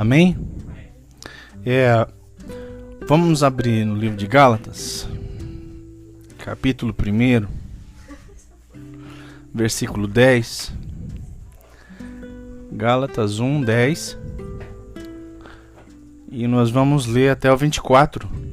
Amém? Vamos abrir no livro de Gálatas, capítulo 1, versículo 10. Gálatas 1, 10. E nós vamos ler até o 24.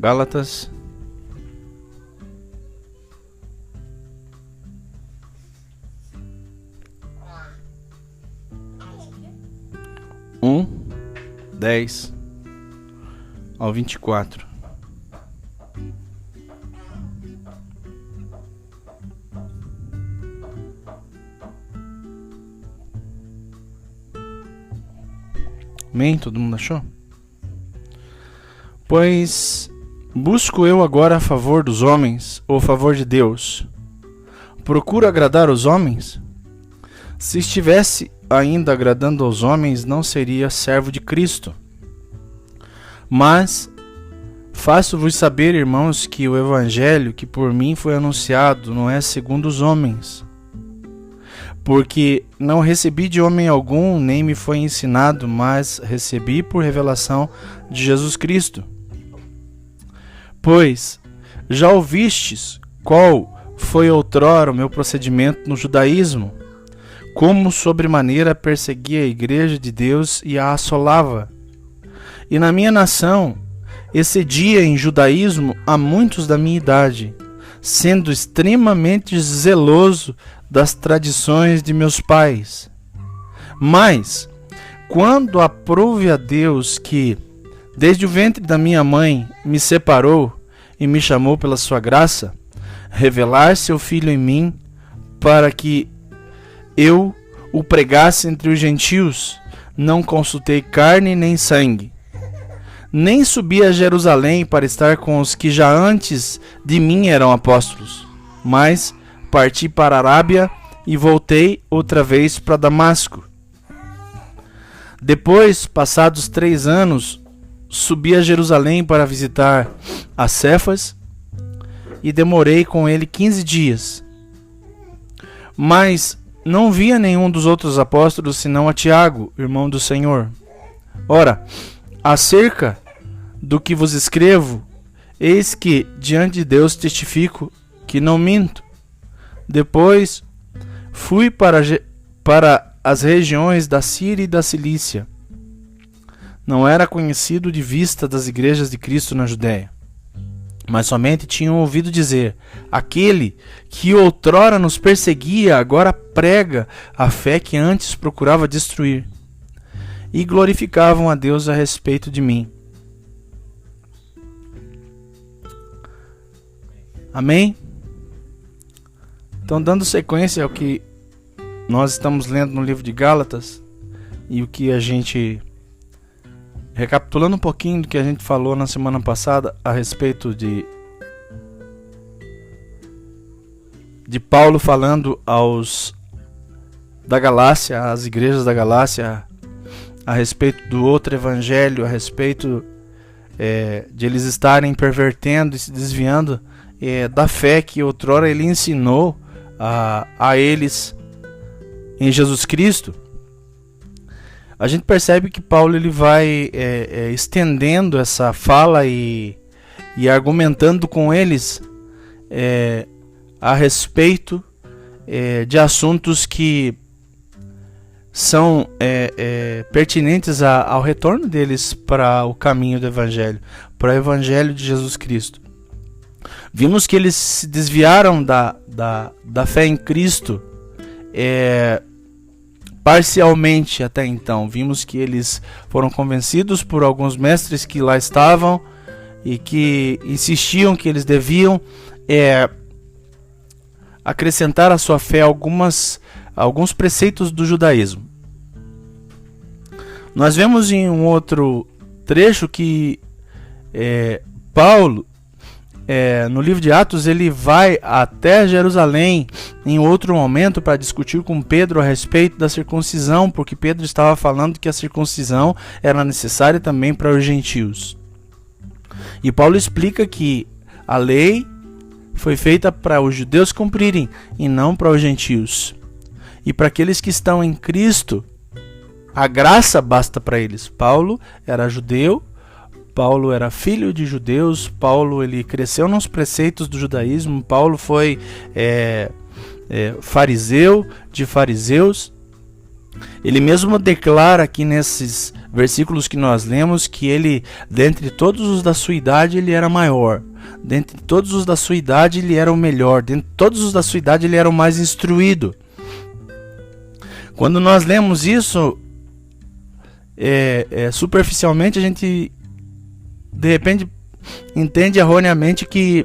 Gálatas 1, 10 ao 24. Amém? Todo mundo achou? Pois busco eu agora a favor dos homens ou a favor de Deus? Procuro agradar os homens? Se estivesse ainda agradando aos homens, não seria servo de Cristo. Mas faço-vos saber, irmãos, que o evangelho que por mim foi anunciado não é segundo os homens. Porque não recebi de homem algum, nem me foi ensinado, mas recebi por revelação de Jesus Cristo. Pois já ouvistes qual foi outrora o meu procedimento no judaísmo, como sobremaneira perseguia a igreja de Deus e a assolava. E na minha nação excedia em judaísmo a muitos da minha idade, sendo extremamente zeloso das tradições de meus pais. Mas, quando aprouve a Deus que, desde o ventre da minha mãe, me separou e me chamou pela sua graça, revelar seu Filho em mim, para que eu o pregasse entre os gentios, não consultei carne nem sangue. Nem subi a Jerusalém para estar com os que já antes de mim eram apóstolos, mas parti para a Arábia e voltei outra vez para Damasco. Depois, passados 3 anos, subi a Jerusalém para visitar a Cefas e demorei com ele 15 dias. Mas não via nenhum dos outros apóstolos senão a Tiago, irmão do Senhor. Ora, acerca do que vos escrevo, eis que diante de Deus testifico que não minto. Depois fui para as regiões da Síria e da Cilícia. Não era conhecido de vista das igrejas de Cristo na Judéia, mas somente tinham ouvido dizer: aquele que outrora nos perseguia agora prega a fé que antes procurava destruir. E glorificavam a Deus a respeito de mim. Amém? Então, dando sequência ao que nós estamos lendo no livro de Gálatas e o que a gente, recapitulando um pouquinho do que a gente falou na semana passada a respeito de Paulo falando da Galácia, às igrejas da Galácia, a respeito do outro evangelho, a respeito de eles estarem pervertendo e se desviando da fé que outrora ele ensinou a eles em Jesus Cristo. A gente percebe que Paulo ele vai estendendo essa fala e argumentando com eles a respeito de assuntos que são pertinentes ao retorno deles para o caminho do Evangelho, para o Evangelho de Jesus Cristo. Vimos que eles se desviaram da fé em Cristo parcialmente até então. Vimos que eles foram convencidos por alguns mestres que lá estavam e que insistiam que eles deviam acrescentar à sua fé alguns preceitos do judaísmo. Nós vemos em um outro trecho que Paulo no livro de Atos, ele vai até Jerusalém em outro momento para discutir com Pedro a respeito da circuncisão, porque Pedro estava falando que a circuncisão era necessária também para os gentios. E Paulo explica que a lei foi feita para os judeus cumprirem e não para os gentios. E para aqueles que estão em Cristo, a graça basta para eles. Paulo era judeu, Paulo era filho de judeus, Paulo ele cresceu nos preceitos do judaísmo, Paulo foi fariseu de fariseus. Ele mesmo declara aqui nesses versículos que nós lemos que ele, dentre todos os da sua idade, ele era maior. Dentre todos os da sua idade, ele era o melhor. Dentre todos os da sua idade, ele era o mais instruído. Quando nós lemos isso, superficialmente, a gente de repente entende erroneamente que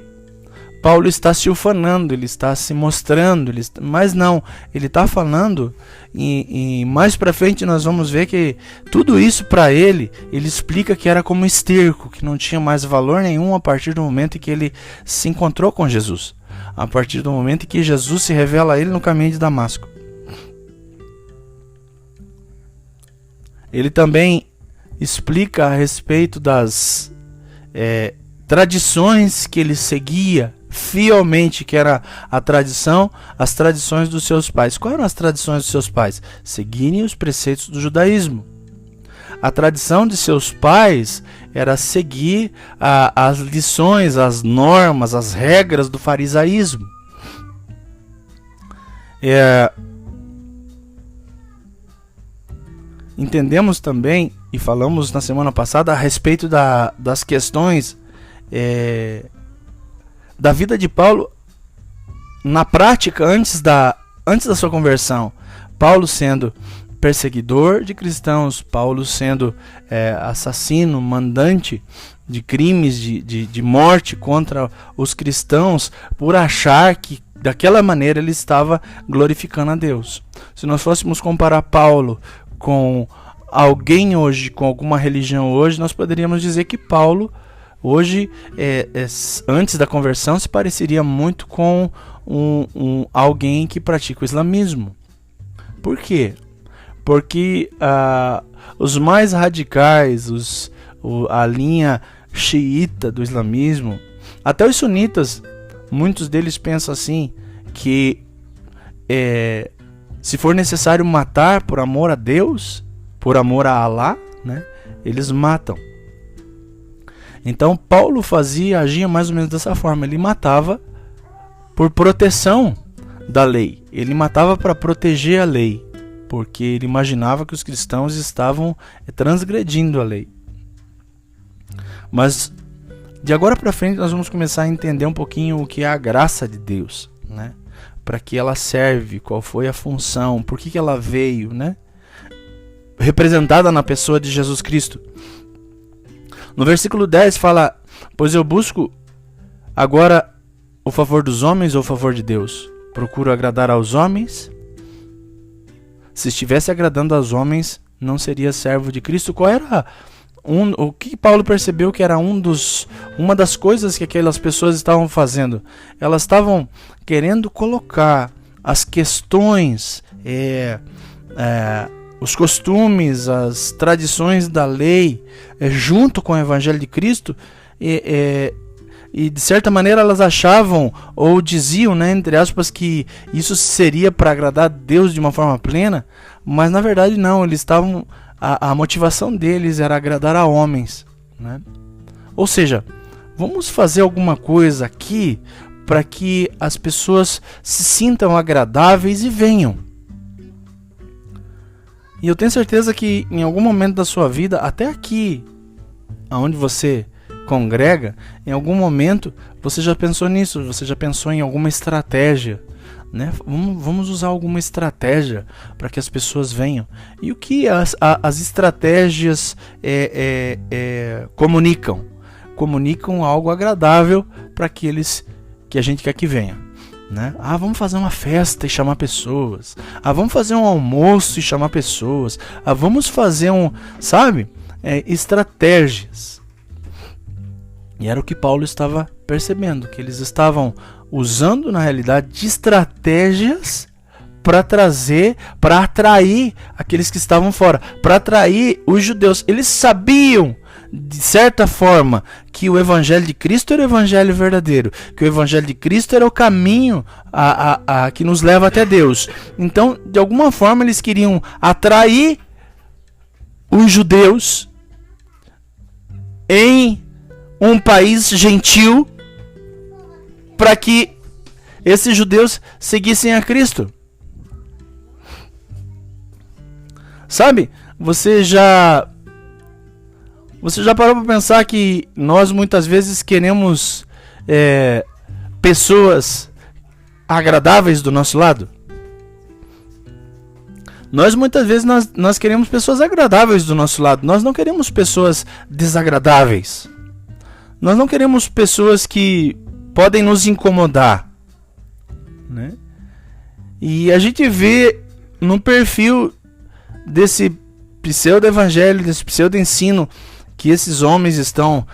Paulo está se ufanando, ele está se mostrando, mas não, ele está falando, e mais para frente nós vamos ver que tudo isso para ele explica que era como esterco, que não tinha mais valor nenhum a partir do momento em que ele se encontrou com Jesus, a partir do momento em que Jesus se revela a ele no caminho de Damasco. Ele também explica a respeito das tradições que ele seguia fielmente, que era as tradições dos seus pais. Quais eram as tradições dos seus pais? Seguirem os preceitos do judaísmo. A tradição de seus pais era seguir as lições, as normas, as regras do farisaísmo. Entendemos também, e falamos na semana passada, a respeito das questões da vida de Paulo na prática antes da sua conversão. Paulo sendo perseguidor de cristãos, Paulo sendo assassino, mandante de crimes de morte contra os cristãos, por achar que daquela maneira ele estava glorificando a Deus. Se nós fôssemos comparar Paulo com alguém hoje, com alguma religião hoje, nós poderíamos dizer que Paulo hoje, antes da conversão, se pareceria muito com alguém que pratica o islamismo. Por quê? Porque os mais radicais, a linha xiita do islamismo, até os sunitas, muitos deles pensam assim, que se for necessário matar por amor a Deus, por amor a Alá, né, eles matam. Então Paulo agia mais ou menos dessa forma. Ele matava por proteção da lei. Ele matava para proteger a lei, porque ele imaginava que os cristãos estavam transgredindo a lei. Mas de agora para frente nós vamos começar a entender um pouquinho o que é a graça de Deus, né? Para que ela serve, qual foi a função, por que ela veio, né? Representada na pessoa de Jesus Cristo. No versículo 10 fala: pois eu busco agora o favor dos homens ou o favor de Deus? Procuro agradar aos homens? Se estivesse agradando aos homens, não seria servo de Cristo. Qual era o que Paulo percebeu que era uma das coisas que aquelas pessoas estavam fazendo? Elas estavam querendo colocar as questões, os costumes, as tradições da lei junto com o Evangelho de Cristo, e de certa maneira elas achavam ou diziam, né, entre aspas, que isso seria para agradar a Deus de uma forma plena, mas na verdade não, eles estavam, a motivação deles era agradar a homens, né? Ou seja, vamos fazer alguma coisa aqui para que as pessoas se sintam agradáveis e venham. E eu tenho certeza que em algum momento da sua vida, até aqui, onde você congrega, em algum momento você já pensou nisso, você já pensou em alguma estratégia, né? Vamos usar alguma estratégia para que as pessoas venham. E o que as estratégias comunicam? Comunicam algo agradável para aqueles que a gente quer que venha, né? Vamos fazer uma festa e chamar pessoas. Vamos fazer um almoço e chamar pessoas. Vamos fazer estratégias. E era o que Paulo estava percebendo que eles estavam usando, na realidade, de estratégias para atrair aqueles que estavam fora, para atrair os judeus. Eles sabiam, de certa forma, que o evangelho de Cristo era o evangelho verdadeiro, que o evangelho de Cristo era o caminho que nos leva até Deus. Então, de alguma forma, eles queriam atrair os judeus em um país gentil, para que esses judeus seguissem a Cristo. Sabe, você já parou para pensar que nós muitas vezes queremos pessoas agradáveis do nosso lado? Nós muitas vezes nós queremos pessoas agradáveis do nosso lado. Nós não queremos pessoas desagradáveis. Nós não queremos pessoas que podem nos incomodar, né? E a gente vê no perfil desse pseudo-evangelho, desse pseudo-ensino que esses homens estão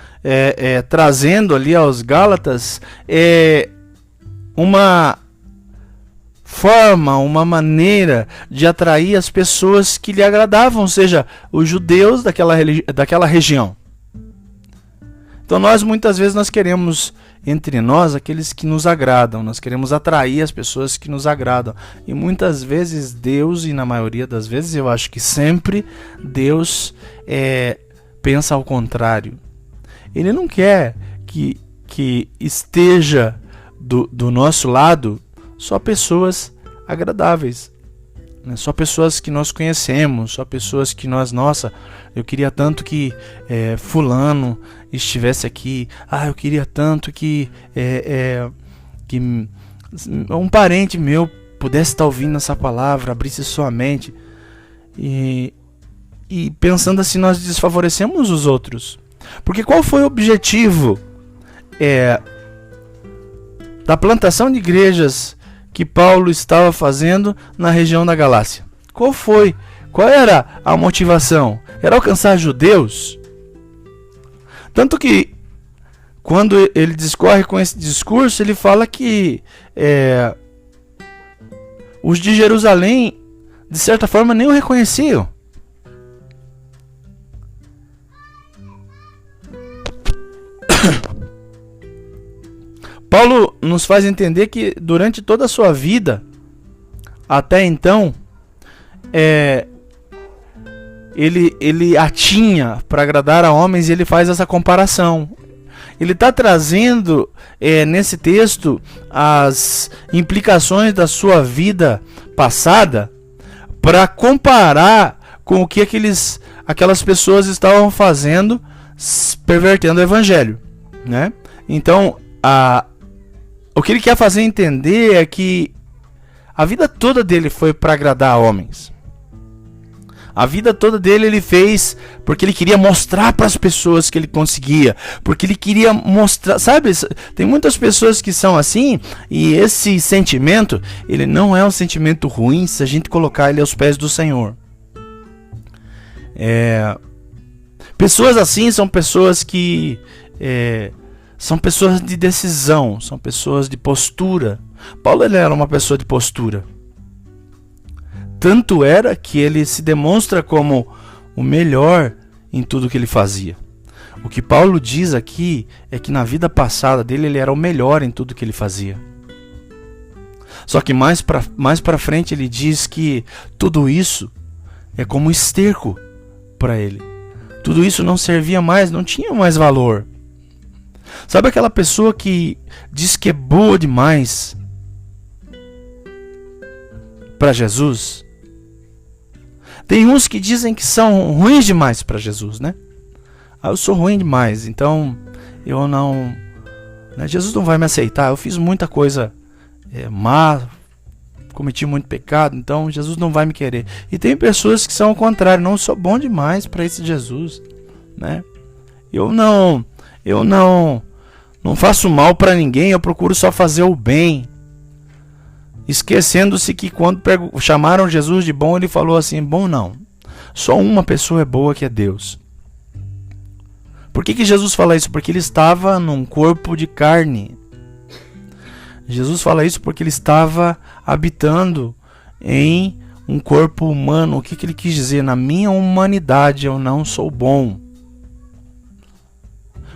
trazendo ali aos Gálatas, uma forma, uma maneira de atrair as pessoas que lhe agradavam, ou seja, os judeus daquela região. Então nós muitas vezes nós queremos entre nós aqueles que nos agradam, nós queremos atrair as pessoas que nos agradam. E muitas vezes Deus, e na maioria das vezes, eu acho que sempre, Deus pensa ao contrário. Ele não quer que esteja do nosso lado só pessoas agradáveis, né? Só pessoas que nós conhecemos, só pessoas que nossa, eu queria tanto que fulano estivesse aqui, eu queria tanto que um parente meu pudesse estar ouvindo essa palavra, abrisse sua mente, e pensando assim nós desfavorecemos os outros. Porque qual foi o objetivo da plantação de igrejas que Paulo estava fazendo na região da Galácia? Qual foi? Qual era a motivação? Era alcançar judeus? Tanto que, quando ele discorre com esse discurso, ele fala que os de Jerusalém, de certa forma, nem o reconheciam. Paulo nos faz entender que durante toda a sua vida, até então, ele atinha para agradar a homens, e ele faz essa comparação. Ele está trazendo nesse texto as implicações da sua vida passada para comparar com o que aquelas pessoas estavam fazendo, pervertendo o evangelho, né? Então, o que ele quer fazer entender é que a vida toda dele foi para agradar a homens. A vida toda dele ele fez porque ele queria mostrar para as pessoas que ele conseguia, porque ele queria mostrar, sabe? Tem muitas pessoas que são assim, e esse sentimento, ele não é um sentimento ruim se a gente colocar ele aos pés do Senhor. Pessoas assim são pessoas que são pessoas de decisão, são pessoas de postura. Paulo, ele era uma pessoa de postura. Tanto era que ele se demonstra como o melhor em tudo que ele fazia. O que Paulo diz aqui é que na vida passada dele ele era o melhor em tudo que ele fazia. Só que mais para frente ele diz que tudo isso é como esterco para ele. Tudo isso não servia mais, não tinha mais valor. Sabe aquela pessoa que diz que é boa demais para Jesus? Tem uns que dizem que são ruins demais para Jesus, né? Eu sou ruim demais, então eu não... Jesus não vai me aceitar, eu fiz muita coisa má, cometi muito pecado, então Jesus não vai me querer. E tem pessoas que são ao contrário, não, eu sou bom demais para esse Jesus, né? Eu não faço mal para ninguém, eu procuro só fazer o bem. Esquecendo-se que quando chamaram Jesus de bom, ele falou assim: bom não, só uma pessoa é boa, que é Deus. Por que Jesus fala isso? Porque ele estava num corpo de carne. Jesus fala isso porque ele estava habitando em um corpo humano. O que ele quis dizer? Na minha humanidade eu não sou bom.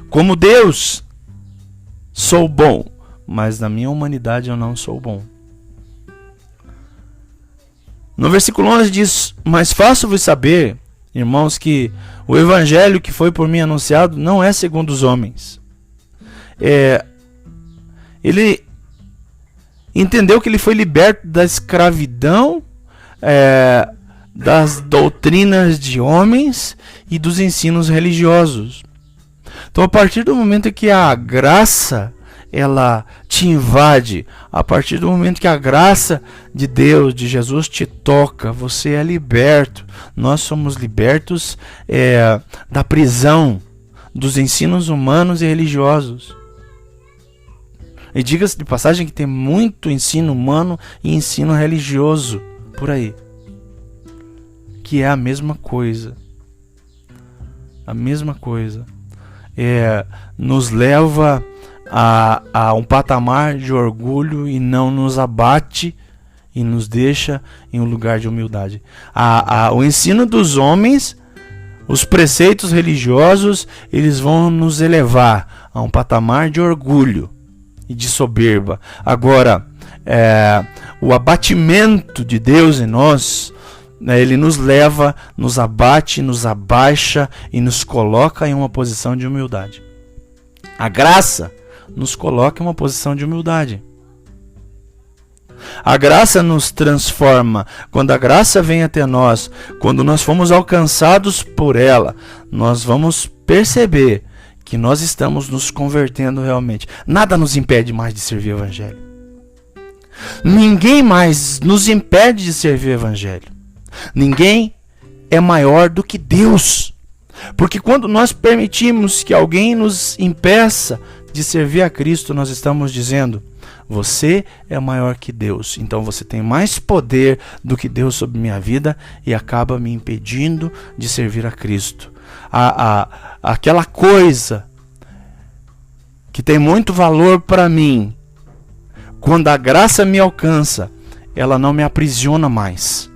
Como Deus, sou bom, mas na minha humanidade eu não sou bom. No versículo 11 diz: mas faço-vos saber, irmãos, que o evangelho que foi por mim anunciado não é segundo os homens. Ele entendeu que ele foi liberto da escravidão, das doutrinas de homens e dos ensinos religiosos. Então, a partir do momento que a graça ela te invade, a partir do momento que a graça de Deus, de Jesus te toca, você é liberto. Nós somos libertos da prisão dos ensinos humanos e religiosos. E diga-se de passagem que tem muito ensino humano e ensino religioso por aí, que é a mesma coisa. A mesma coisa. Nos leva a um patamar de orgulho e não nos abate e nos deixa em um lugar de humildade. O ensino dos homens, os preceitos religiosos, eles vão nos elevar a um patamar de orgulho e de soberba. Agora, o abatimento de Deus em nós, ele nos leva, nos abate, nos abaixa e nos coloca em uma posição de humildade. A graça nos coloca em uma posição de humildade. A graça nos transforma. Quando a graça vem até nós, quando nós fomos alcançados por ela, nós vamos perceber que nós estamos nos convertendo realmente. Nada nos impede mais de servir o Evangelho. Ninguém mais nos impede de servir o Evangelho. Ninguém é maior do que Deus. Porque quando nós permitimos que alguém nos impeça de servir a Cristo, nós estamos dizendo: você é maior que Deus, então você tem mais poder do que Deus sobre minha vida e acaba me impedindo de servir a Cristo. Aquela coisa que tem muito valor para mim, quando a graça me alcança, ela não me aprisiona mais.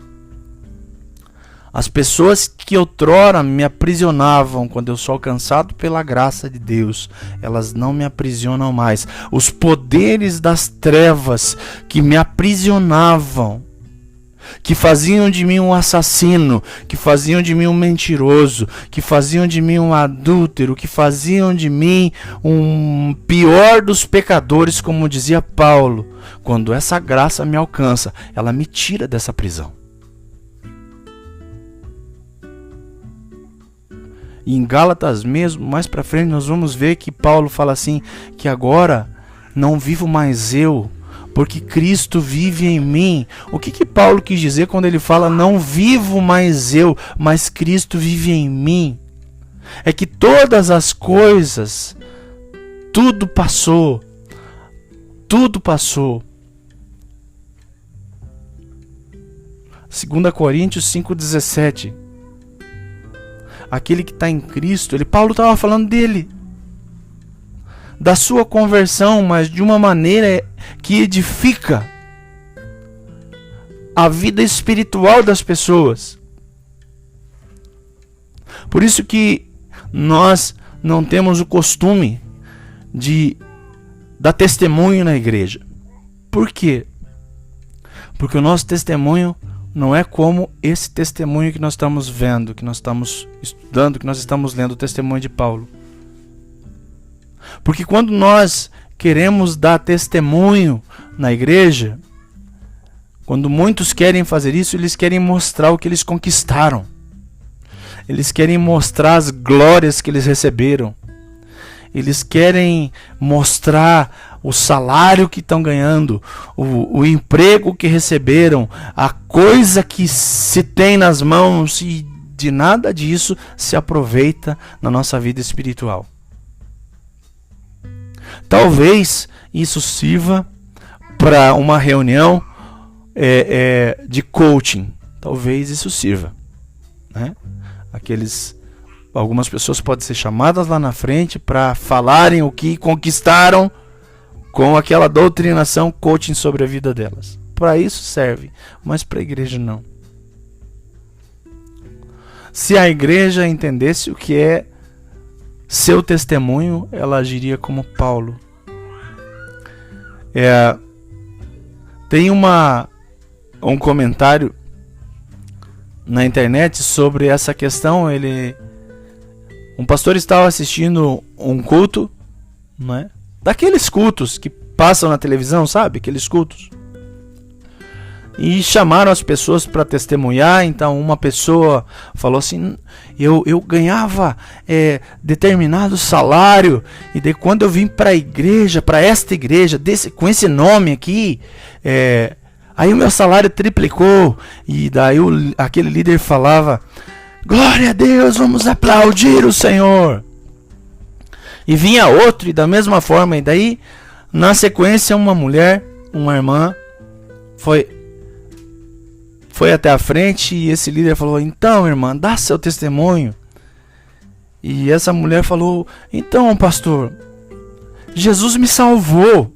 As pessoas que outrora me aprisionavam, quando eu sou alcançado pela graça de Deus, elas não me aprisionam mais. Os poderes das trevas que me aprisionavam, que faziam de mim um assassino, que faziam de mim um mentiroso, que faziam de mim um adúltero, que faziam de mim um pior dos pecadores, como dizia Paulo, quando essa graça me alcança, ela me tira dessa prisão. E em Gálatas mesmo, mais para frente, nós vamos ver que Paulo fala assim, que agora não vivo mais eu, porque Cristo vive em mim. O que Paulo quis dizer quando ele fala não vivo mais eu, mas Cristo vive em mim? É que todas as coisas, tudo passou. Tudo passou. 2 Coríntios 5,17. Aquele que está em Cristo, Paulo estava falando dele, da sua conversão, mas de uma maneira que edifica a vida espiritual das pessoas. Por isso que nós não temos o costume de dar testemunho na igreja. Por quê? Porque o nosso testemunho não é como esse testemunho que nós estamos vendo, que nós estamos estudando, que nós estamos lendo, o testemunho de Paulo. Porque quando nós queremos dar testemunho na igreja, quando muitos querem fazer isso, eles querem mostrar o que eles conquistaram. Eles querem mostrar as glórias que eles receberam. Eles querem mostrar o salário que estão ganhando, o emprego que receberam, a coisa que se tem nas mãos, e de nada disso se aproveita na nossa vida espiritual. Talvez isso sirva para uma reunião de coaching. Talvez isso sirva, né? Algumas pessoas podem ser chamadas lá na frente para falarem o que conquistaram com aquela doutrinação coaching sobre a vida delas. Para isso serve, mas para a igreja não. Se a igreja entendesse o que é seu testemunho, ela agiria como Paulo. Tem um comentário na internet sobre essa questão. Um pastor estava assistindo um culto, não é? Daqueles cultos que passam na televisão, sabe? Aqueles cultos. E chamaram as pessoas para testemunhar. Então uma pessoa falou assim: eu ganhava determinado salário, e daí quando eu vim para a igreja, para esta igreja, com esse nome aqui, aí o meu salário triplicou. E daí aquele líder falava: glória a Deus, vamos aplaudir o Senhor. E vinha outro, e da mesma forma. E daí, na sequência, uma mulher, uma irmã, foi até a frente, e esse líder falou: então, irmã, dá seu testemunho. E essa mulher falou: então, pastor, Jesus me salvou,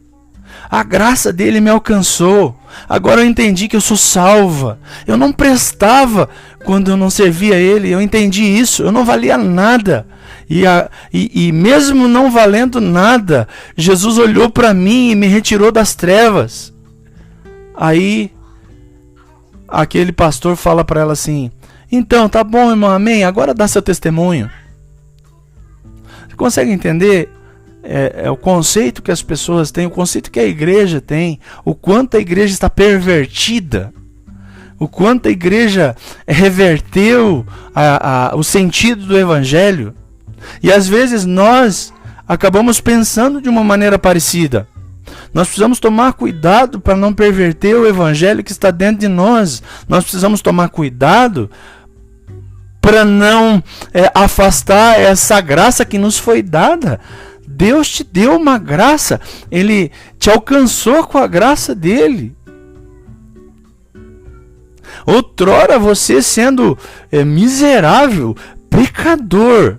a graça dele me alcançou, agora eu entendi que eu sou salva. Eu não prestava quando eu não servia ele, eu entendi isso, eu não valia nada. E mesmo não valendo nada, Jesus olhou para mim e me retirou das trevas. Aí aquele pastor fala para ela assim: então, tá bom, irmão, amém, agora dá seu testemunho. Você consegue entender o conceito que as pessoas têm, o conceito que a igreja tem, o quanto a igreja está pervertida, o quanto a igreja reverteu o sentido do evangelho? E às vezes nós acabamos pensando de uma maneira parecida. Nós precisamos tomar cuidado para não perverter o evangelho que está dentro de nós. Nós precisamos tomar cuidado para não afastar essa graça que nos foi dada. Deus te deu uma graça, Ele te alcançou com a graça dele. Outrora você sendo miserável, pecador,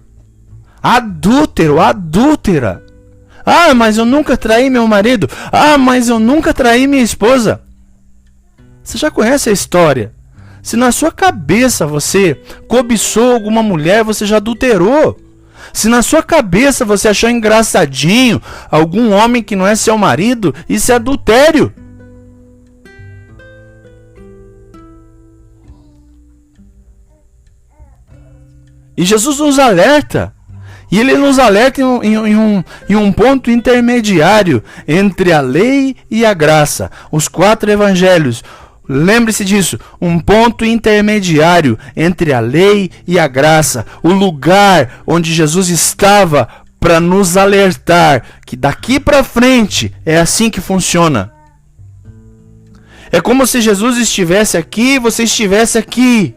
adúltero, adúltera. Ah, mas eu nunca traí meu marido. Ah, mas eu nunca traí minha esposa. Você já conhece a história. Se na sua cabeça você cobiçou alguma mulher, você já adulterou. Se na sua cabeça você achou engraçadinho algum homem que não é seu marido, isso é adultério. E Jesus nos alerta. E ele nos alerta em um ponto intermediário entre a lei e a graça. Os 4 evangelhos. Lembre-se disso. Um ponto intermediário entre a lei e a graça. O lugar onde Jesus estava para nos alertar que daqui para frente é assim que funciona. É como se Jesus estivesse aqui e você estivesse aqui.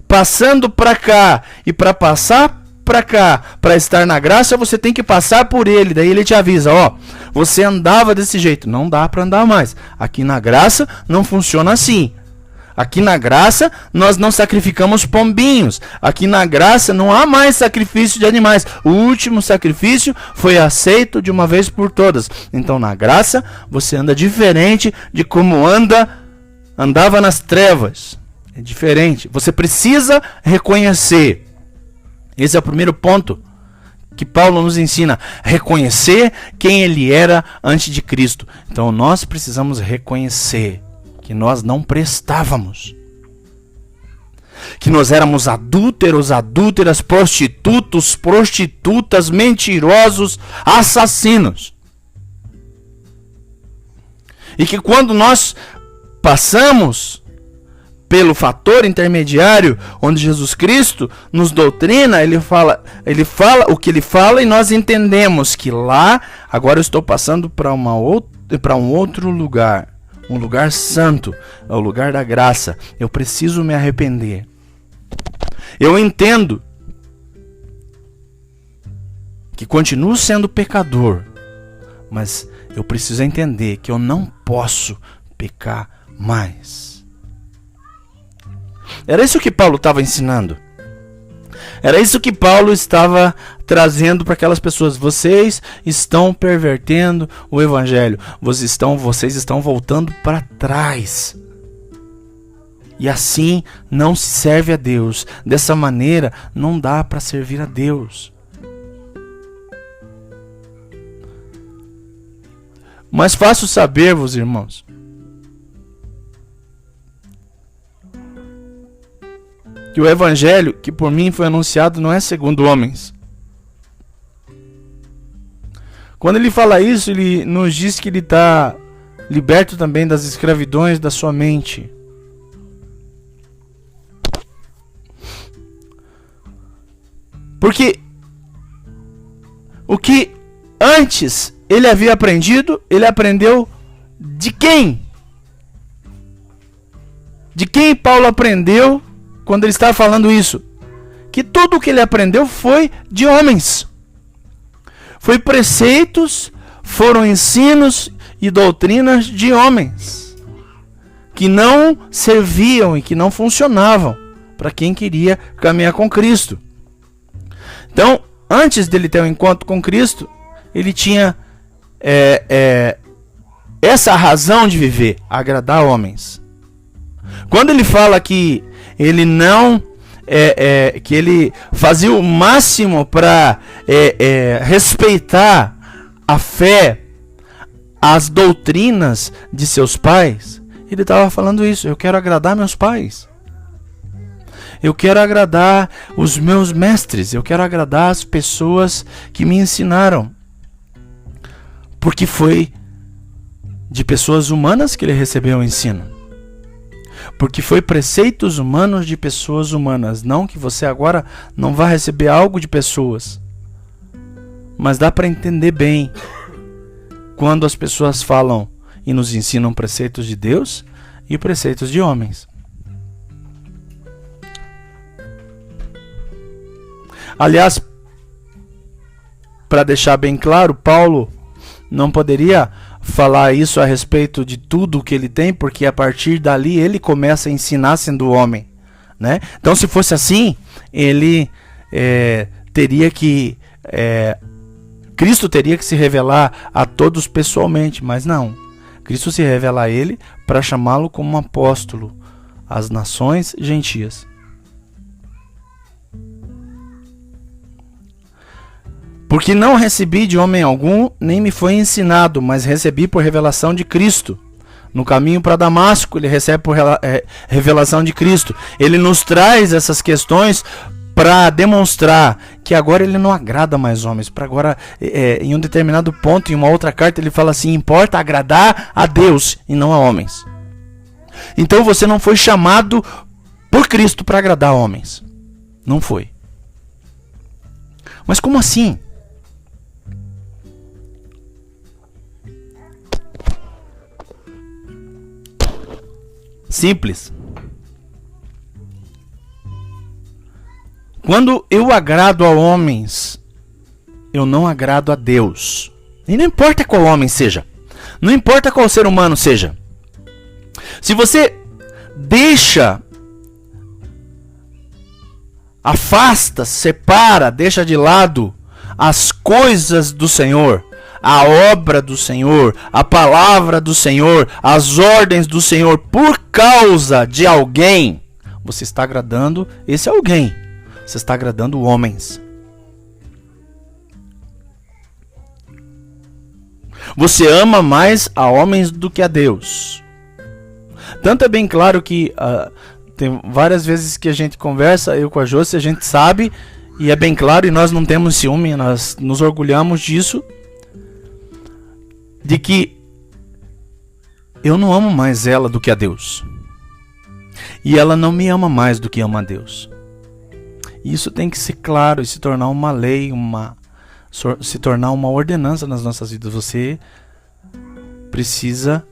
Passando para cá. E para passar para cá, para estar na graça, você tem que passar por ele. Daí ele te avisa: ó, você andava desse jeito, não dá para andar mais. Aqui na graça não funciona assim. Aqui na graça nós não sacrificamos pombinhos. Aqui na graça não há mais sacrifício de animais. O último sacrifício foi aceito de uma vez por todas. Então na graça você anda diferente de como andava nas trevas. É diferente. Você precisa reconhecer. Esse é o primeiro ponto que Paulo nos ensina. Reconhecer quem ele era antes de Cristo. Então nós precisamos reconhecer que nós não prestávamos. Que nós éramos adúlteros, adúlteras, prostitutos, prostitutas, mentirosos, assassinos. E que quando nós passamos pelo fator intermediário, onde Jesus Cristo nos doutrina, ele fala o que ele fala e nós entendemos que lá, agora eu estou passando para um outro lugar, um lugar santo, é o lugar da graça. Eu preciso me arrepender. Eu entendo que continuo sendo pecador, mas eu preciso entender que eu não posso pecar mais. Era isso que Paulo estava ensinando. Era isso que Paulo estava trazendo para aquelas pessoas. Vocês estão pervertendo o evangelho. Vocês estão voltando para trás. E assim não se serve a Deus. Dessa maneira não dá para servir a Deus. Mas faço saber-vos, irmãos, que o evangelho que por mim foi anunciado não é segundo homens. Quando ele fala isso, ele nos diz que ele está liberto também das escravidões da sua mente. Porque o que antes ele havia aprendido, ele aprendeu de quem? De quem Paulo aprendeu quando ele estava falando isso? Que tudo o que ele aprendeu foi de homens. Foi preceitos, foram ensinos e doutrinas de homens. Que não serviam e que não funcionavam para quem queria caminhar com Cristo. Então, antes dele ter um encontro com Cristo, ele tinha essa razão de viver, agradar homens. Quando ele fala que ele não que ele fazia o máximo para respeitar a fé, as doutrinas de seus pais, ele estava falando isso. Eu quero agradar meus pais. Eu quero agradar os meus mestres. Eu quero agradar as pessoas que me ensinaram. Porque foi de pessoas humanas que ele recebeu o ensino. Porque foi preceitos humanos de pessoas humanas. Não que você agora não vá receber algo de pessoas. Mas dá para entender bem quando as pessoas falam e nos ensinam preceitos de Deus e preceitos de homens. Aliás, para deixar bem claro, Paulo não poderia falar isso a respeito de tudo que ele tem, porque a partir dali ele começa a ensinar sendo homem, né? Então, se fosse assim, ele teria que Cristo teria que se revelar a todos pessoalmente, mas não. Cristo se revela a ele para chamá-lo como um apóstolo às nações gentias. Porque não recebi de homem algum, nem me foi ensinado, mas recebi por revelação de Cristo. No caminho para Damasco, ele recebe por revelação de Cristo. Ele nos traz essas questões para demonstrar que agora ele não agrada mais homens. Para agora, em um determinado ponto, em uma outra carta, ele fala assim: importa agradar a Deus e não a homens. Então você não foi chamado por Cristo para agradar homens. Não foi. Mas como assim? Simples. Quando eu agrado a homens, eu não agrado a Deus. E não importa qual homem seja. Não importa qual ser humano seja. Se você deixa, afasta, separa, deixa de lado as coisas do Senhor, a obra do Senhor, a palavra do Senhor, as ordens do Senhor, por causa de alguém, você está agradando esse alguém. Você está agradando homens. Você ama mais a homens do que a Deus. Tanto é bem claro que tem várias vezes que a gente conversa, eu com a Josi, a gente sabe, e é bem claro, e nós não temos ciúme, nós nos orgulhamos disso, de que eu não amo mais ela do que a Deus. E ela não me ama mais do que ama a Deus. Isso tem que ser claro e se tornar uma lei, se tornar uma ordenança nas nossas vidas. Você precisa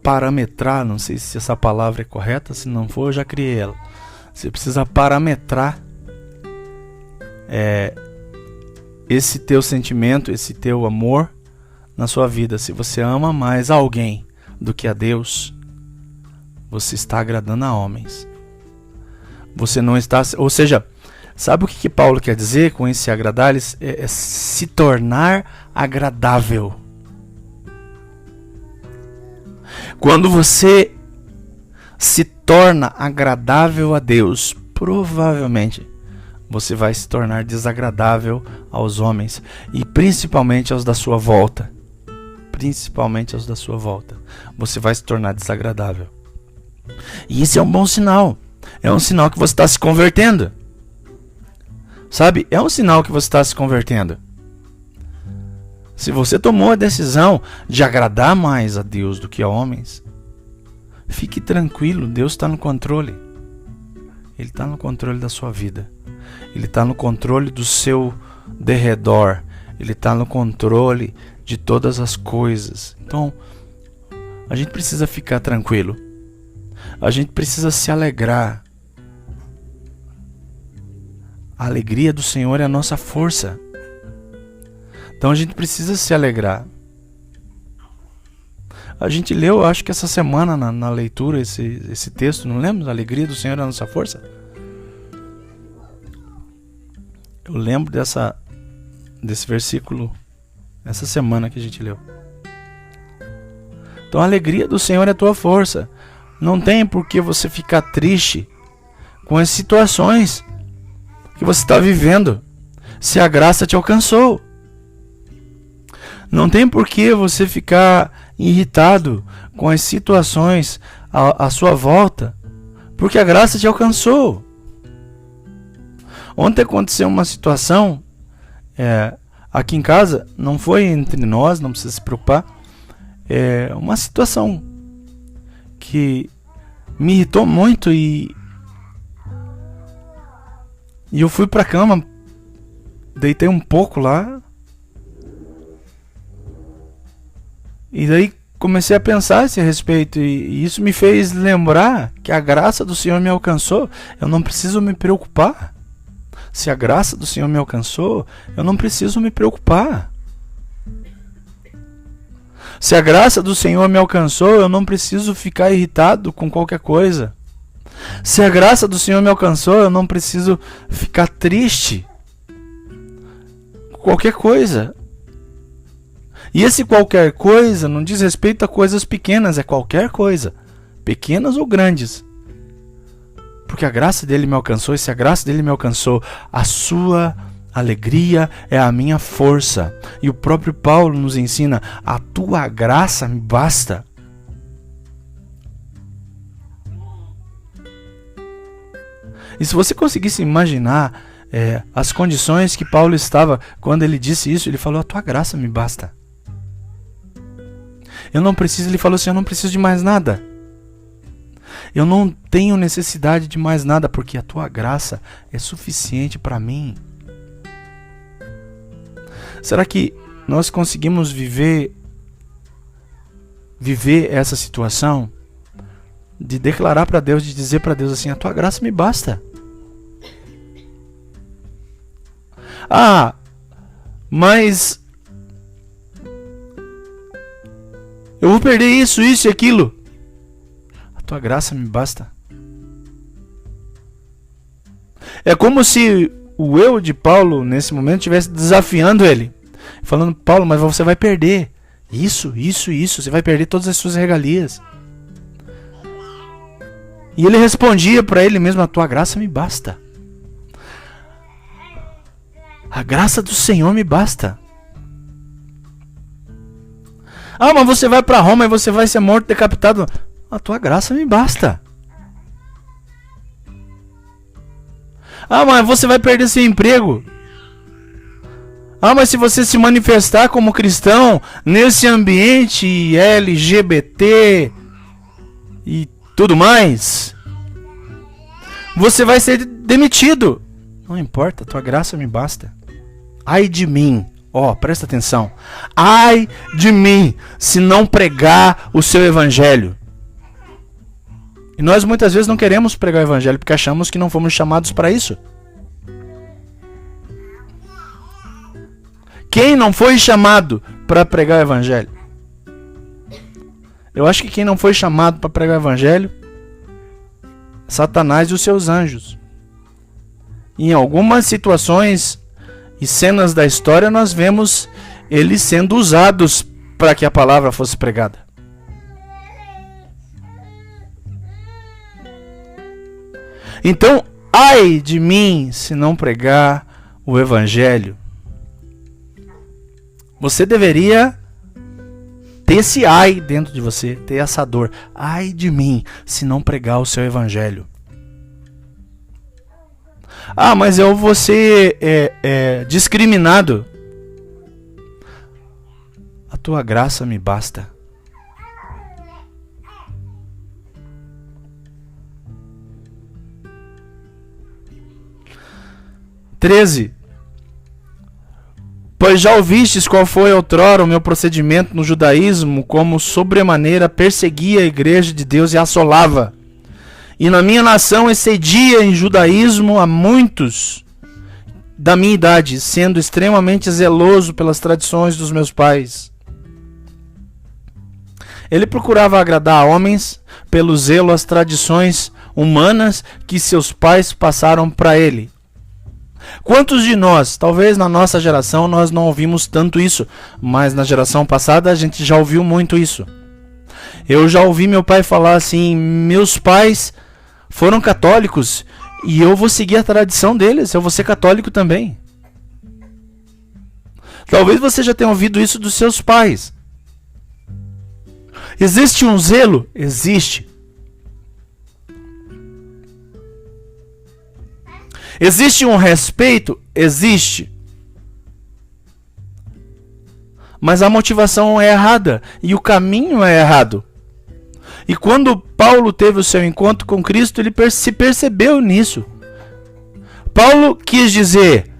parametrar, não sei se essa palavra é correta, se não for eu já criei ela. Você precisa parametrar esse teu sentimento, esse teu amor na sua vida. Se você ama mais alguém do que a Deus, você está agradando a homens. Você não está... Ou seja, sabe o que Paulo quer dizer com esse agradar? É se tornar agradável. Quando você se torna agradável a Deus, provavelmente você vai se tornar desagradável aos homens e principalmente aos da sua volta. Principalmente aos da sua volta. Você vai se tornar desagradável. E isso é um bom sinal. É um sinal que você está se convertendo. Sabe? É um sinal que você está se convertendo. Se você tomou a decisão de agradar mais a Deus do que a homens, fique tranquilo, Deus está no controle. Ele está no controle da sua vida. Ele está no controle do seu derredor. Ele está no controle de todas as coisas. Então, a gente precisa ficar tranquilo. A gente precisa se alegrar. A alegria do Senhor é a nossa força. Então a gente precisa se alegrar. A gente leu, acho que essa semana na leitura, esse texto, não lembro? A alegria do Senhor é a nossa força. Eu lembro desse versículo essa semana que a gente leu. Então a alegria do Senhor é a tua força. Não tem por que você ficar triste com as situações que você está vivendo, se a graça te alcançou. Não tem por que você ficar irritado com as situações à sua volta, porque a graça te alcançou. Ontem aconteceu uma situação aqui em casa, não foi entre nós, não precisa se preocupar. É uma situação que me irritou muito e eu fui pra cama, deitei um pouco lá. E daí comecei a pensar a esse respeito. E isso me fez lembrar que a graça do Senhor me alcançou. Eu não preciso me preocupar. Se a graça do Senhor me alcançou, eu não preciso me preocupar. Se a graça do Senhor me alcançou, eu não preciso ficar irritado com qualquer coisa. Se a graça do Senhor me alcançou, eu não preciso ficar triste com qualquer coisa. E esse qualquer coisa não diz respeito a coisas pequenas, é qualquer coisa, pequenas ou grandes. Porque a graça dele me alcançou, e se a graça dele me alcançou, a sua alegria é a minha força. E o próprio Paulo nos ensina: a tua graça me basta. E se você conseguisse imaginar as condições que Paulo estava quando ele disse isso, ele falou: a tua graça me basta. Eu não preciso, ele falou assim: eu não preciso de mais nada. Eu não tenho necessidade de mais nada, porque a tua graça é suficiente para mim. Será que nós conseguimos viver essa situação de declarar para Deus, de dizer para Deus assim: a tua graça me basta? Ah, mas eu vou perder isso e aquilo. A tua graça me basta. É como se o eu de Paulo, nesse momento, estivesse desafiando ele. Falando: Paulo, mas você vai perder isso. Você vai perder todas as suas regalias. E ele respondia para ele mesmo: a tua graça me basta. A graça do Senhor me basta. Ah, mas você vai para Roma e você vai ser morto, decapitado. A tua graça me basta. Ah, mas você vai perder seu emprego. Ah, mas se você se manifestar como cristão nesse ambiente LGBT e tudo mais, você vai ser demitido. Não importa, a tua graça me basta. Ai de mim, presta atenção. Ai de mim se não pregar o seu evangelho. E nós muitas vezes não queremos pregar o evangelho porque achamos que não fomos chamados para isso. Quem não foi chamado para pregar o evangelho? Eu acho que quem não foi chamado para pregar o evangelho, Satanás e os seus anjos. Em algumas situações e cenas da história nós vemos eles sendo usados para que a palavra fosse pregada. Então, ai de mim se não pregar o evangelho. Você deveria ter esse ai dentro de você, ter essa dor. Ai de mim se não pregar o seu evangelho. Ah, mas eu vou ser discriminado. A tua graça me basta. (13) Pois já ouvistes qual foi outrora o meu procedimento no judaísmo, como sobremaneira perseguia a igreja de Deus e assolava. E na minha nação excedia em judaísmo a muitos da minha idade, sendo extremamente zeloso pelas tradições dos meus pais. Ele procurava agradar a homens pelo zelo às tradições humanas que seus pais passaram para ele. Quantos de nós, talvez na nossa geração, nós não ouvimos tanto isso, mas na geração passada a gente já ouviu muito isso. Eu já ouvi meu pai falar assim: meus pais foram católicos e eu vou seguir a tradição deles, eu vou ser católico também. Talvez você já tenha ouvido isso dos seus pais. Existe um zelo? Existe. Existe um respeito? Existe. Mas a motivação é errada e o caminho é errado. E quando Paulo teve o seu encontro com Cristo, ele se percebeu nisso. Paulo quis dizer: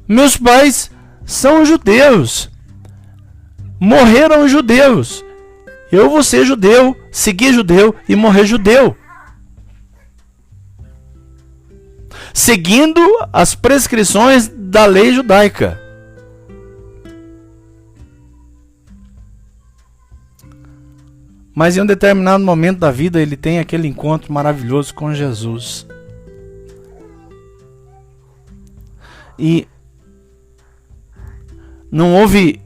meus pais são judeus, morreram judeus, eu vou ser judeu, seguir judeu e morrer judeu, seguindo as prescrições da lei judaica. Mas em um determinado momento da vida ele tem aquele encontro maravilhoso com Jesus. E não houve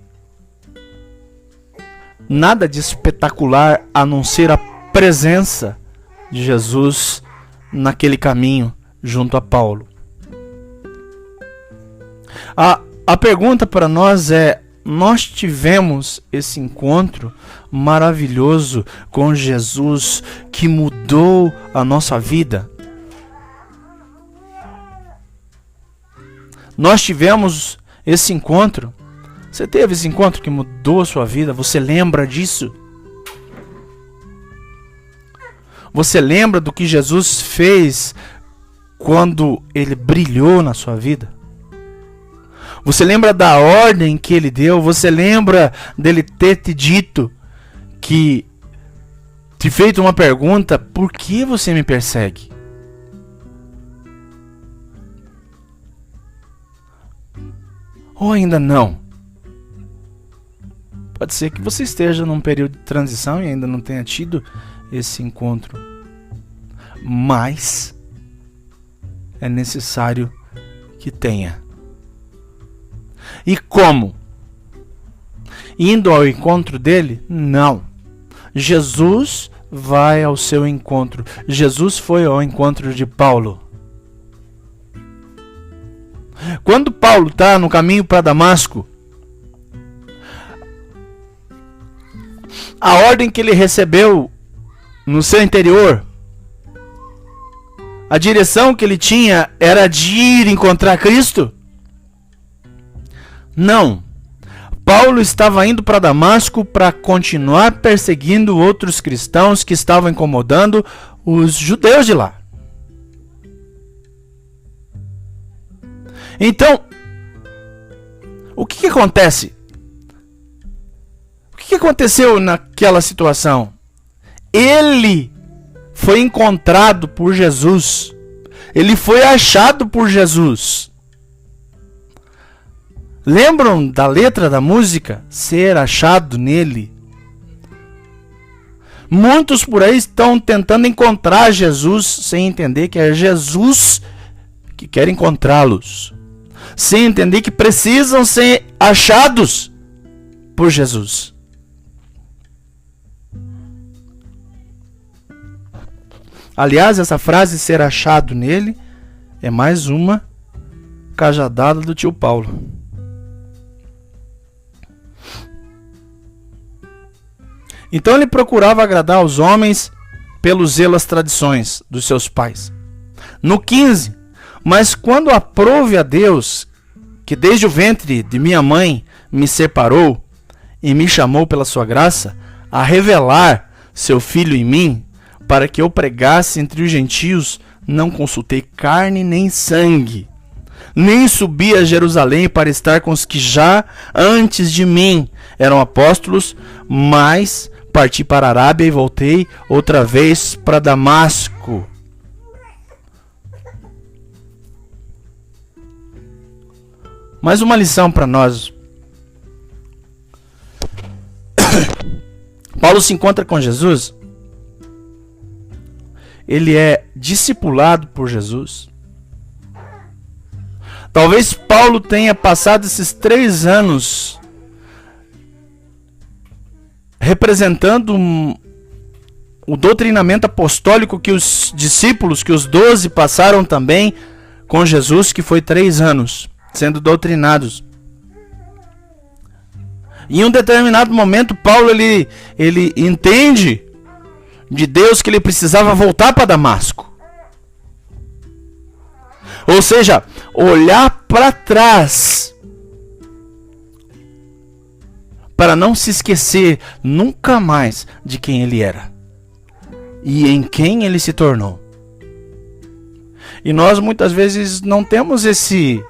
nada de espetacular a não ser a presença de Jesus naquele caminho junto a Paulo. A pergunta para nós é: nós tivemos esse encontro maravilhoso com Jesus que mudou a nossa vida? Nós tivemos esse encontro? Você teve esse encontro que mudou a sua vida? Você lembra disso? Você lembra do que Jesus fez quando ele brilhou na sua vida? Você lembra da ordem que ele deu? Você lembra dele ter te dito que te feito uma pergunta: por que você me persegue? Ou ainda não? Pode ser que você esteja num período de transição e ainda não tenha tido esse encontro. Mas é necessário que tenha. E como? Indo ao encontro dele? Não. Jesus vai ao seu encontro. Jesus foi ao encontro de Paulo. Quando Paulo está no caminho para Damasco, a ordem que ele recebeu no seu interior, a direção que ele tinha era de ir encontrar Cristo? Não. Paulo estava indo para Damasco para continuar perseguindo outros cristãos que estavam incomodando os judeus de lá. Então, o que acontece? O que aconteceu naquela situação? Ele foi encontrado por Jesus. Ele foi achado por Jesus. Lembram da letra da música? Ser achado nele. Muitos por aí estão tentando encontrar Jesus sem entender que é Jesus que quer encontrá-los, sem entender que precisam ser achados por Jesus. Aliás, essa frase, ser achado nele, é mais uma cajadada do tio Paulo. Então ele procurava agradar aos homens pelo zelo às tradições dos seus pais. No 15, mas quando aprove a Deus, que desde o ventre de minha mãe me separou e me chamou pela sua graça, a revelar seu Filho em mim, para que eu pregasse entre os gentios, não consultei carne nem sangue, nem subi a Jerusalém para estar com os que já antes de mim eram apóstolos, mas parti para a Arábia e voltei outra vez para Damasco. Mais uma lição para nós. Paulo se encontra com Jesus. Ele é discipulado por Jesus. Talvez Paulo tenha passado esses 3 anos representando o doutrinamento apostólico que os discípulos, que os 12 passaram também com Jesus, que foi 3 anos sendo doutrinados. E em um determinado momento, Paulo ele entende de Deus que ele precisava voltar para Damasco. Ou seja, olhar para trás, para não se esquecer nunca mais de quem ele era e em quem ele se tornou. E nós muitas vezes não temos esse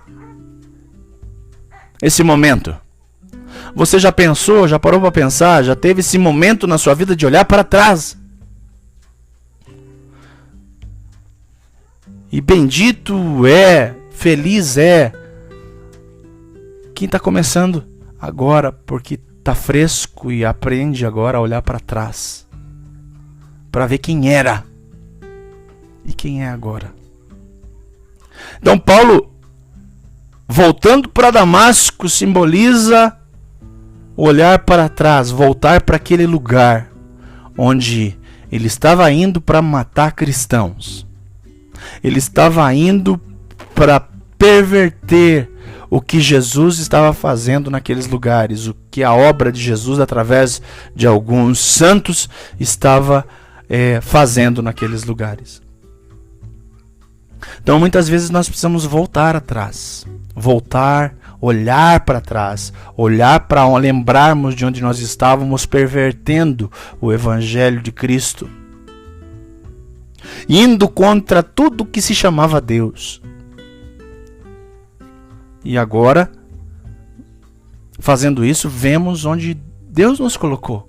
momento. Você já pensou, já parou para pensar, já teve esse momento na sua vida de olhar para trás? E bendito é, feliz é quem está começando agora, porque está fresco e aprende agora a olhar para trás, para ver quem era e quem é agora. Então Paulo, voltando para Damasco, simboliza olhar para trás, voltar para aquele lugar onde ele estava indo para matar cristãos. Ele estava indo para perverter o que Jesus estava fazendo naqueles lugares, o que a obra de Jesus, através de alguns santos, estava fazendo naqueles lugares. Então, muitas vezes nós precisamos voltar atrás, olhar para trás, olhar para lembrarmos de onde nós estávamos pervertendo o Evangelho de Cristo, indo contra tudo que se chamava Deus. E agora, fazendo isso, vemos onde Deus nos colocou.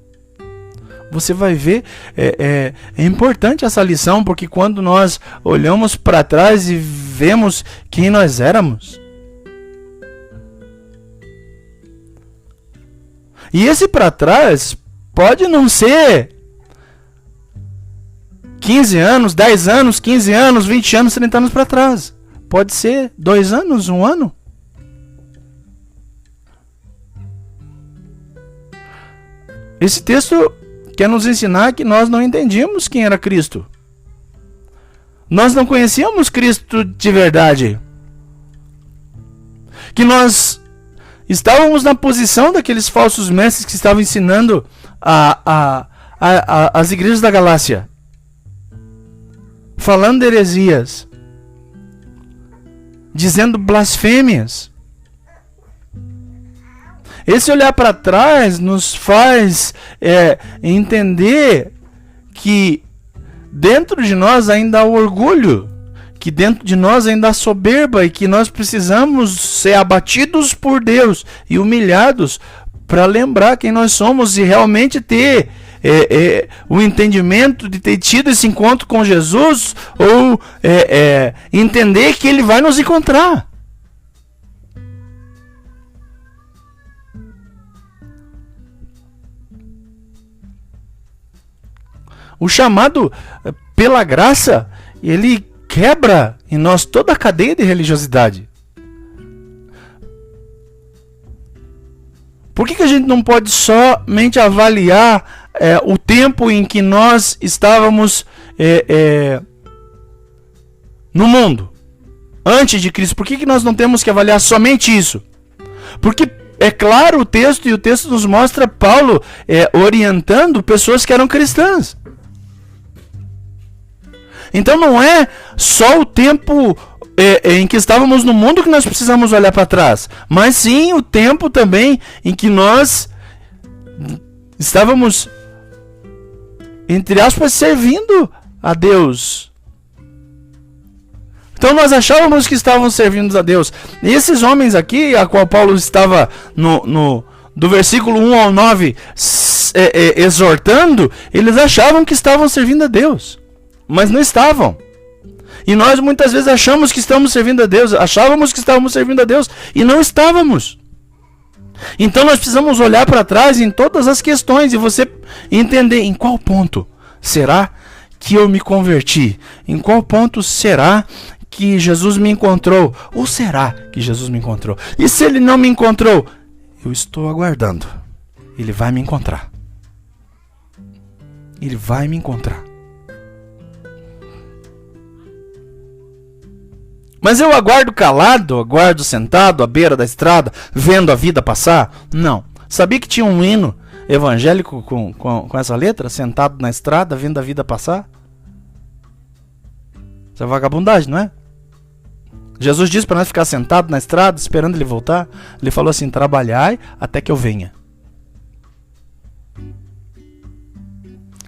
Você vai ver, é importante essa lição, porque quando nós olhamos para trás e vemos quem nós éramos, e esse para trás pode não ser 15 anos, 10 anos, 15 anos, 20 anos, 30 anos para trás. Pode ser 2 anos, 1 ano. Esse texto quer nos ensinar que nós não entendíamos quem era Cristo. Nós não conhecíamos Cristo de verdade. Que nós estávamos na posição daqueles falsos mestres que estavam ensinando as igrejas da Galácia, falando heresias, dizendo blasfêmias. Esse olhar para trás nos faz entender que dentro de nós ainda há orgulho, que dentro de nós ainda há soberba e que nós precisamos ser abatidos por Deus e humilhados para lembrar quem nós somos e realmente ter o entendimento de ter tido esse encontro com Jesus, ou entender que Ele vai nos encontrar. O chamado pela graça, ele quebra em nós toda a cadeia de religiosidade. Por que a gente não pode somente avaliar o tempo em que nós estávamos no mundo, antes de Cristo? Por que nós não temos que avaliar somente isso? Porque é claro o texto, e o texto nos mostra Paulo orientando pessoas que eram cristãs. Então não é só o tempo em que estávamos no mundo que nós precisamos olhar para trás, mas sim o tempo também em que nós estávamos, entre aspas, servindo a Deus. Então nós achávamos que estávamos servindo a Deus. E esses homens aqui, a qual Paulo estava do versículo 1 ao 9 exortando, eles achavam que estavam servindo a Deus, mas não estavam. E nós muitas vezes achamos que estamos servindo a Deus, achávamos que estávamos servindo a Deus e não estávamos. Então nós precisamos olhar para trás em todas as questões e você entender em qual ponto será que eu me converti, em qual ponto será que Jesus me encontrou, ou será que Jesus me encontrou? E se ele não me encontrou, eu estou aguardando, ele vai me encontrar. Ele vai me encontrar. Mas eu aguardo calado, aguardo sentado à beira da estrada, vendo a vida passar? Não. Sabia que tinha um hino evangélico com essa letra? Sentado na estrada, vendo a vida passar? Isso é vagabundagem, não é? Jesus disse para nós ficar sentado na estrada, esperando ele voltar. Ele falou assim: trabalhai até que eu venha.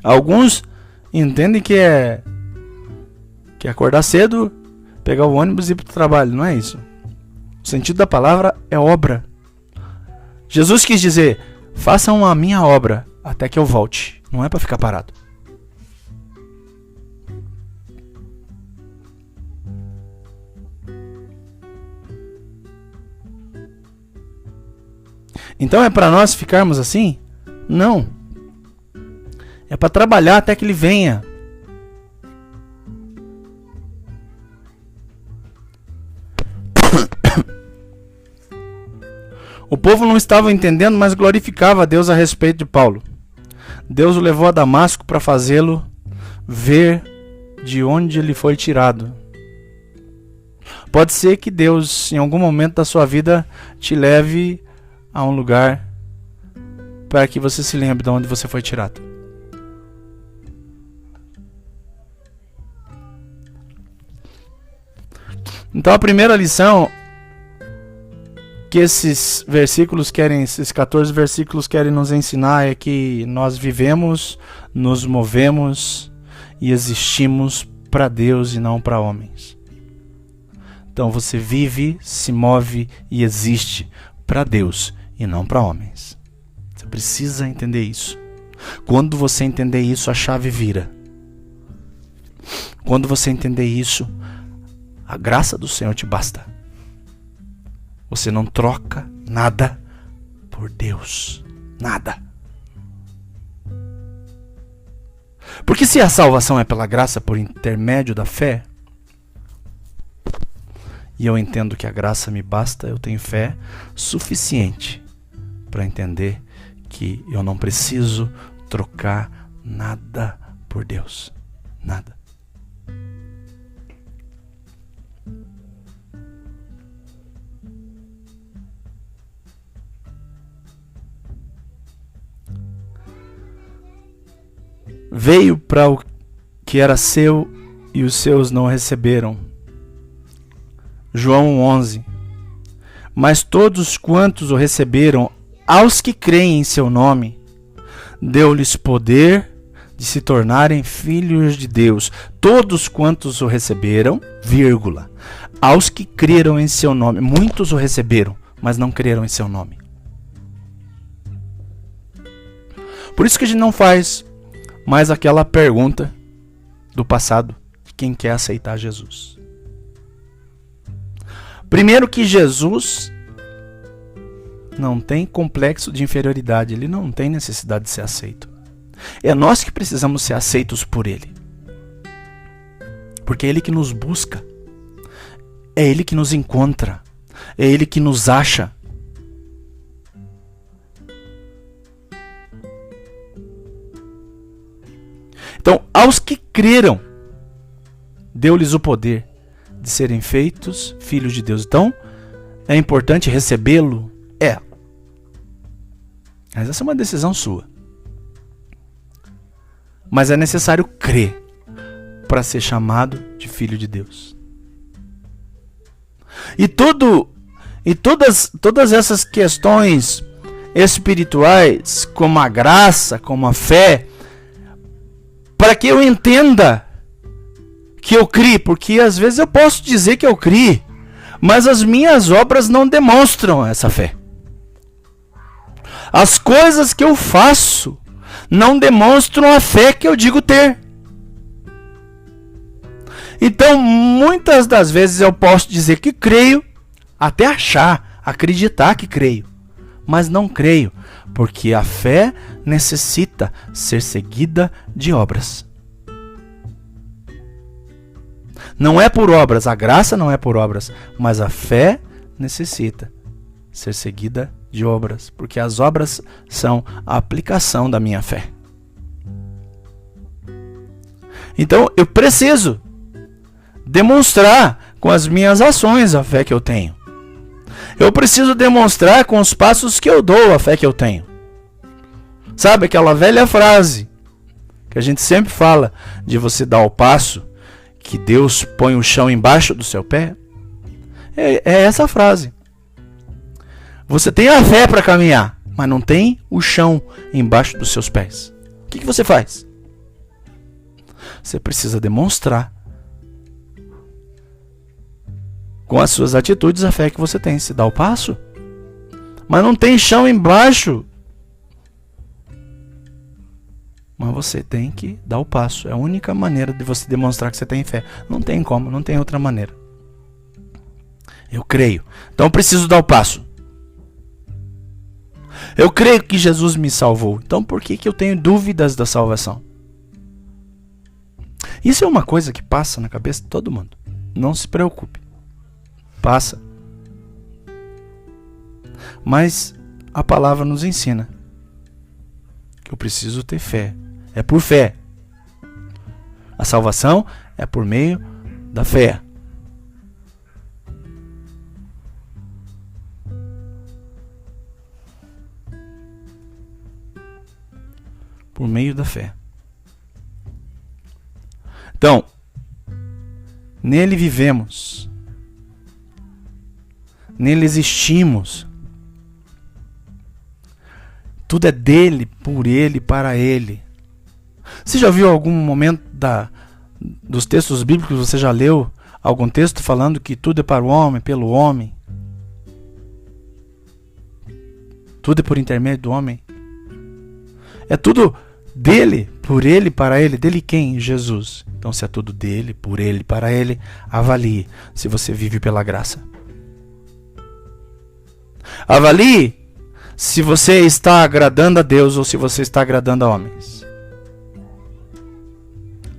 Alguns entendem que é acordar cedo, pegar o ônibus e ir para o trabalho. Não é isso. O sentido da palavra é obra. Jesus quis dizer: façam a minha obra até que eu volte. Não é para ficar parado. Então é para nós ficarmos assim? Não. É para trabalhar até que ele venha. O povo não estava entendendo, mas glorificava a Deus a respeito de Paulo. Deus o levou a Damasco para fazê-lo ver de onde ele foi tirado. Pode ser que Deus, em algum momento da sua vida, te leve a um lugar para que você se lembre de onde você foi tirado. Então a primeira lição que esses 14 versículos querem nos ensinar é que nós vivemos, nos movemos e existimos para Deus e não para homens. Então você vive, se move e existe para Deus e não para homens. Você precisa entender isso. Quando você entender isso, a chave vira. Quando você entender isso, a graça do Senhor te basta. Você não troca nada por Deus. Nada. Porque se a salvação é pela graça por intermédio da fé, e eu entendo que a graça me basta, eu tenho fé suficiente para entender que eu não preciso trocar nada por Deus. Nada. Veio para o que era seu e os seus não receberam. João 11. Mas todos quantos o receberam, aos que creem em seu nome, deu-lhes poder de se tornarem filhos de Deus. Todos quantos o receberam, vírgula, aos que creram em seu nome. Muitos o receberam, mas não creram em seu nome. Por isso que a gente não faz mais aquela pergunta do passado de quem quer aceitar Jesus. Primeiro que Jesus não tem complexo de inferioridade, ele não tem necessidade de ser aceito. É nós que precisamos ser aceitos por ele. Porque é ele que nos busca. é Ele que nos encontra, é Ele que nos acha. Então, aos que creram, deu-lhes o poder de serem feitos filhos de Deus. Então, é importante recebê-lo? É. Mas essa é uma decisão sua. Mas é necessário crer para ser chamado de filho de Deus. E todas essas questões espirituais, como a graça, como a fé, para que eu entenda que eu criei, porque às vezes eu posso dizer que eu criei, mas as minhas obras não demonstram essa fé. As coisas que eu faço não demonstram a fé que eu digo ter. Então, muitas das vezes eu posso dizer que creio, até acreditar que creio, mas não creio, porque a fé necessita ser seguida de obras. Não é por obras, a graça não é por obras, mas a fé necessita ser seguida de obras, porque as obras são a aplicação da minha fé. Então eu preciso demonstrar com as minhas ações a fé que eu tenho. Eu preciso demonstrar com os passos que eu dou a fé que eu tenho. Sabe aquela velha frase que a gente sempre fala de você dar o passo que Deus põe o chão embaixo do seu pé? É essa frase. Você tem a fé para caminhar, mas não tem o chão embaixo dos seus pés. O que você faz? Você precisa demonstrar com as suas atitudes a fé que você tem. Se dá o passo, mas não tem chão embaixo, mas você tem que dar o passo. É a única maneira de você demonstrar que você tem fé. Não tem como, não tem outra maneira. Eu creio, então eu preciso dar o passo. Eu creio que Jesus me salvou, então por que eu tenho dúvidas da salvação? Isso é uma coisa que passa na cabeça de todo mundo. Não se preocupe. Passa. Mas a palavra nos ensina que eu preciso ter fé. É por fé. A salvação é por meio da fé. Por meio da fé. Então, nele vivemos. Nele existimos. Tudo é dele, por ele, para ele. Você já viu algum momento dos textos bíblicos, você já leu algum texto falando que tudo é para o homem, pelo homem? Tudo é por intermédio do homem? É tudo dele, por ele, para ele. Dele quem? Jesus. Então, se é tudo dele, por ele, para ele, avalie se você vive pela graça. Avalie se você está agradando a Deus ou se você está agradando a homens.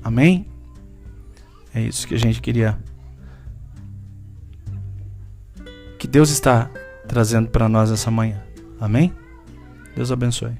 Amém? É isso que a gente queria. Que Deus está trazendo para nós essa manhã. Amém? Deus abençoe.